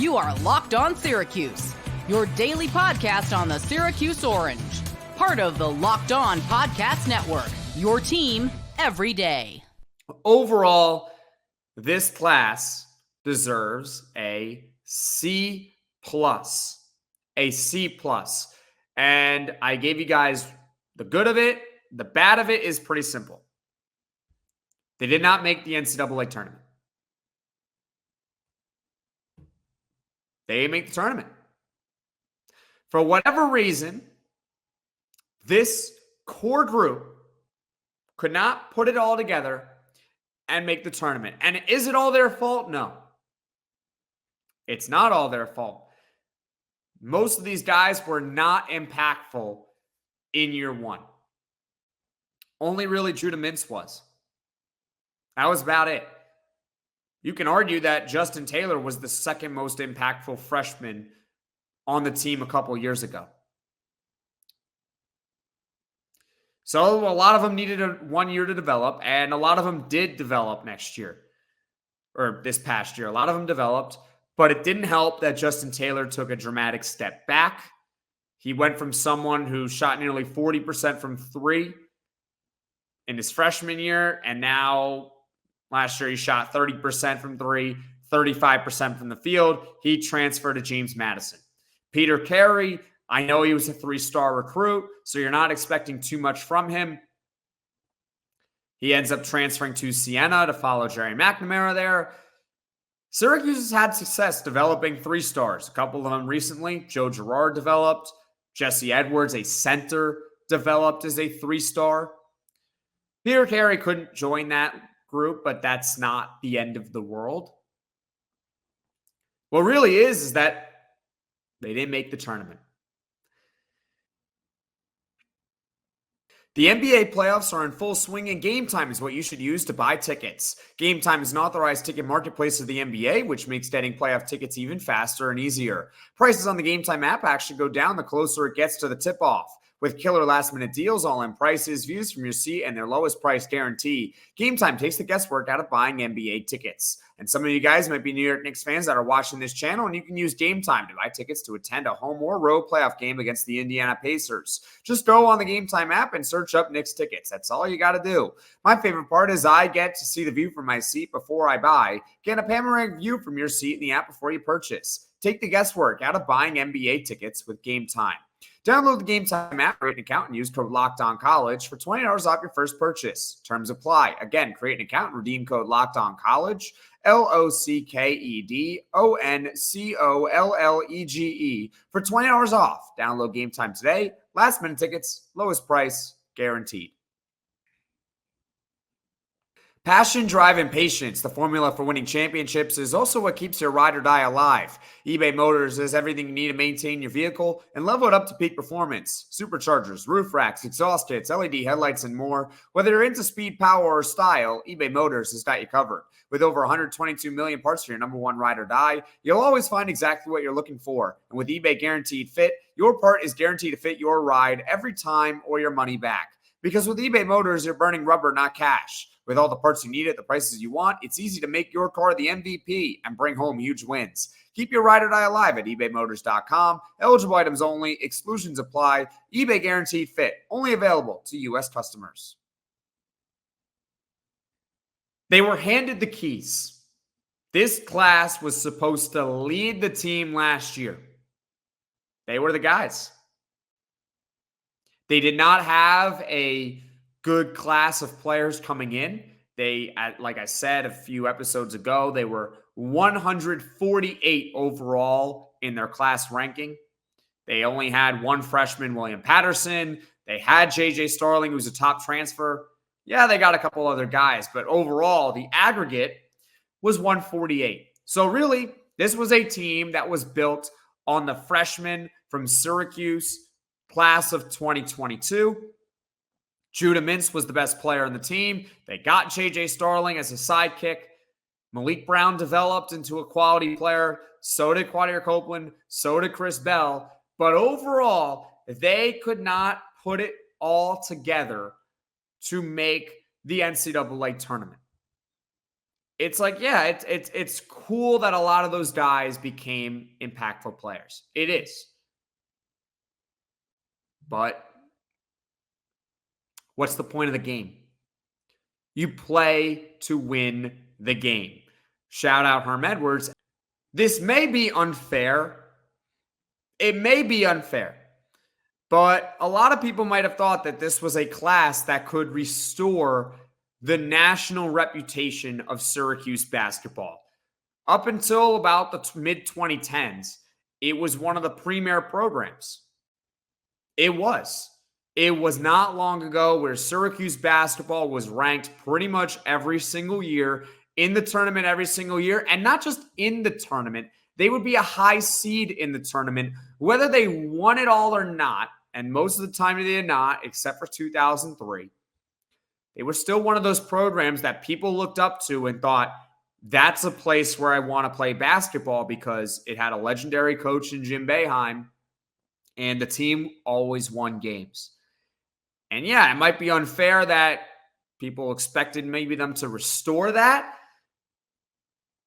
You are Locked On Syracuse, your daily podcast on the Syracuse Orange. Part of the Locked On Podcast Network, your team every day. Overall, this class deserves a C+. A C+. And I gave you guys the good of it. The bad of it is pretty simple. They did not make the NCAA tournament. They didn't make the tournament. For whatever reason, this core group could not put it all together and make the tournament. And is it all their fault? No. It's not all their fault. Most of these guys were not impactful in year one. Only really Judah Mintz was. That was about it. You can argue that Justin Taylor was the second most impactful freshman on the team a couple years ago. So a lot of them needed 1 year to develop, and a lot of them did develop next year, or this past year. A lot of them developed, but it didn't help that Justin Taylor took a dramatic step back. He went from someone who shot nearly 40% from three in his freshman year, and now last year he shot 30% from three, 35% from the field. He transferred to James Madison. Peter Carey, I know he was a three-star recruit, so you're not expecting too much from him. He ends up transferring to Siena to follow Jerry McNamara there. Syracuse has had success developing three-stars. A couple of them recently. Joe Girard developed. Jesse Edwards, a center, developed as a three-star. Peter Carey couldn't join that group, but that's not the end of the world. What really is that they didn't make the tournament. The NBA playoffs are in full swing, and Gametime is what you should use to buy tickets. Gametime is an authorized ticket marketplace of the NBA, which makes getting playoff tickets even faster and easier. Prices on the Gametime app actually go down the closer it gets to the tip-off. With killer last-minute deals, all-in prices, views from your seat, and their lowest price guarantee, Gametime takes the guesswork out of buying NBA tickets. And some of you guys might be New York Knicks fans that are watching this channel, and you can use Gametime to buy tickets to attend a home or road playoff game against the Indiana Pacers. Just go on the Gametime app and search up Knicks tickets. That's all you got to do. My favorite part is I get to see the view from my seat before I buy. Get a panoramic view from your seat in the app before you purchase. Take the guesswork out of buying NBA tickets with Gametime. Download the Gametime app, create an account, and use code LOCKEDONCollege for $20 off your first purchase. Terms apply. Again, create an account and redeem code LOCKEDONCollege, LOCKEDONCOLLEGE for $20 off. Download Gametime today. Last minute tickets, lowest price, guaranteed. Passion, drive, and patience, the formula for winning championships, is also what keeps your ride or die alive. eBay Motors has everything you need to maintain your vehicle and level it up to peak performance. Superchargers, roof racks, exhaust kits, LED headlights, and more. Whether you're into speed, power, or style, eBay Motors has got you covered. With over 122 million parts for your number one ride or die, you'll always find exactly what you're looking for. And with eBay Guaranteed Fit, your part is guaranteed to fit your ride every time or your money back. Because with eBay Motors, you're burning rubber, not cash. With all the parts you need at the prices you want, it's easy to make your car the MVP and bring home huge wins. Keep your ride or die alive at ebaymotors.com. Eligible items only. Exclusions apply. eBay Guaranteed Fit. Only available to U.S. customers. They were handed the keys. This class was supposed to lead the team last year. They were the guys. They did not have a good class of players coming in. They, like I said a few episodes ago, they were 148 overall in their class ranking. They only had one freshman, William Patterson. They had J.J. Starling, who's a top transfer. Yeah, they got a couple other guys, but overall, the aggregate was 148. So really, this was a team that was built on the freshmen from Syracuse class of 2022. Judah Mintz was the best player on the team. They got J.J. Starling as a sidekick. Maliq Brown developed into a quality player. So did Quadir Copeland. So did Chris Bell. But overall, they could not put it all together to make the NCAA tournament. it's like, yeah, it's cool that a lot of those guys became impactful players. It is. But what's the point of the game? You play to win the game. Shout out Herm Edwards. This may be unfair. It may be unfair. But a lot of people might have thought that this was a class that could restore the national reputation of Syracuse basketball. Up until about the mid-2010s, it was one of the premier programs. It was. It was not long ago where Syracuse basketball was ranked pretty much every single year, in the tournament every single year, and not just in the tournament. They would be a high seed in the tournament, whether they won it all or not, and most of the time they did not, except for 2003. They were still one of those programs that people looked up to and thought, that's a place where I want to play basketball because it had a legendary coach in Jim Boeheim, and the team always won games. And yeah, it might be unfair that people expected maybe them to restore that,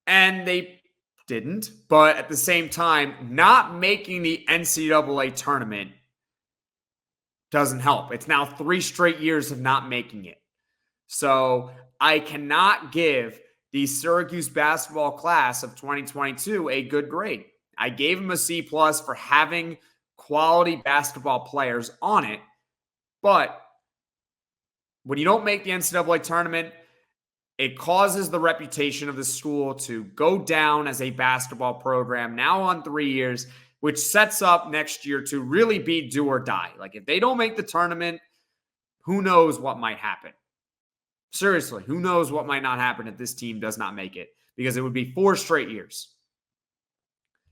and they didn't. But at the same time, not making the NCAA tournament doesn't help. It's now 3 straight years of not making it. So I cannot give the Syracuse basketball class of 2022 a good grade. I gave them a C+ for having quality basketball players on it. But when you don't make the NCAA tournament, it causes the reputation of the school to go down as a basketball program now on 3 years, which sets up next year to really be do or die. Like if they don't make the tournament, who knows what might happen? Seriously, who knows what might not happen if this team does not make it, because it would be 4 straight years.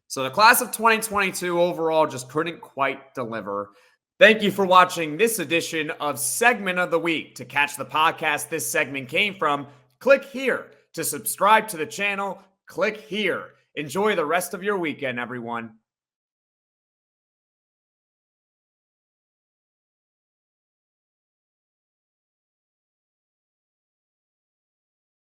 So the class of 2022 overall just couldn't quite deliver. Thank you for watching this edition of Segment of the Week. To catch the podcast this segment came from, click here. To subscribe to the channel, click here. Enjoy the rest of your weekend, everyone.